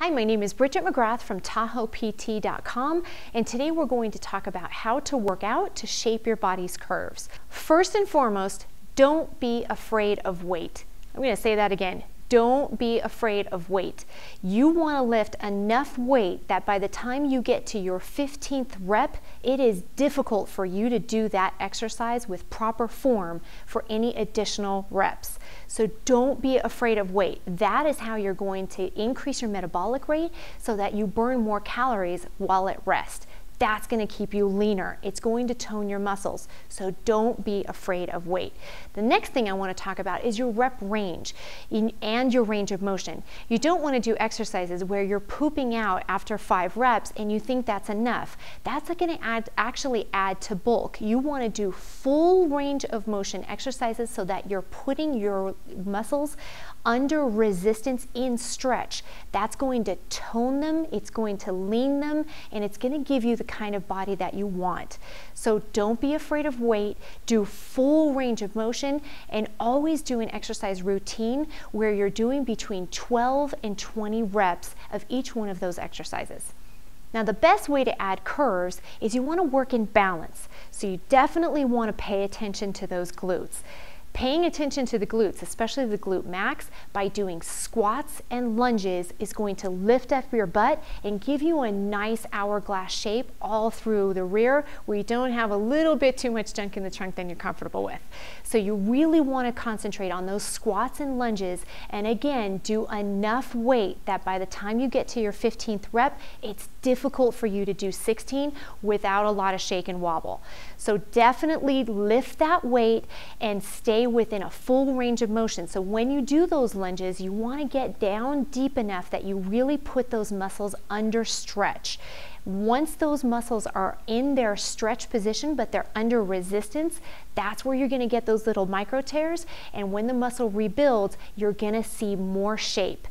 Hi, my name is Bridget McGrath from TahoePT.com, and today we're going to talk about how to work out to shape your body's curves. First and foremost, don't be afraid of weight. I'm going to say that again. Don't be afraid of weight. You want to lift enough weight that by the time you get to your 15th rep, it is difficult for you to do that exercise with proper form for any additional reps. So don't be afraid of weight. That is how you're going to increase your metabolic rate so that you burn more calories while at rest. That's going to keep you leaner. It's going to tone your muscles. So don't be afraid of weight. The next thing I want to talk about is your rep range and your range of motion. You don't want to do exercises where you're pooping out after 5 reps and you think that's enough. That's going to actually add to bulk. You want to do full range of motion exercises so that you're putting your muscles under resistance in stretch. That's going to tone them, it's going to lean them, and it's going to give you the kind of body that you want. So don't be afraid of weight, do full range of motion, and always do an exercise routine where you're doing between 12 and 20 reps of each one of those exercises. Now, the best way to add curves is you want to work in balance. So you definitely want to pay attention to those glutes. Paying attention to the glutes, especially the glute max, by doing squats and lunges is going to lift up your butt and give you a nice hourglass shape all through the rear where you don't have a little bit too much junk in the trunk than you're comfortable with. So you really want to concentrate on those squats and lunges, and again, do enough weight that by the time you get to your 15th rep, it's difficult for you to do 16 without a lot of shake and wobble. So definitely lift that weight and stay within a full range of motion. So when you do those lunges, you want to get down deep enough that you really put those muscles under stretch. Once those muscles are in their stretch position, but they're under resistance, that's where you're going to get those little micro tears. And when the muscle rebuilds, you're going to see more shape.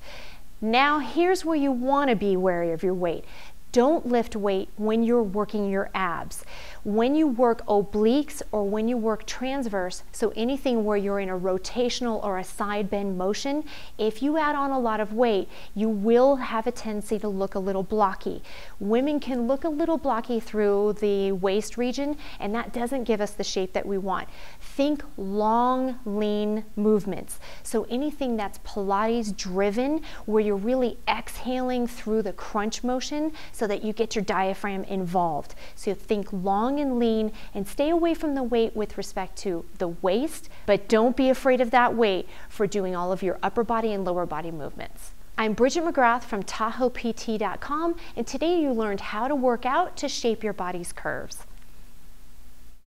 Now, here's where you want to be wary of your weight. Don't lift weight when you're working your abs. When you work obliques or when you work transverse, so anything where you're in a rotational or a side bend motion, if you add on a lot of weight, you will have a tendency to look a little blocky. Women can look a little blocky through the waist region, and that doesn't give us the shape that we want. Think long, lean movements. So anything that's Pilates driven, where you're really exhaling through the crunch motion so that you get your diaphragm involved. So think long and lean, and stay away from the weight with respect to the waist, but don't be afraid of that weight for doing all of your upper body and lower body movements. I'm Bridget McGrath from TahoePT.com, and today you learned how to work out to shape your body's curves.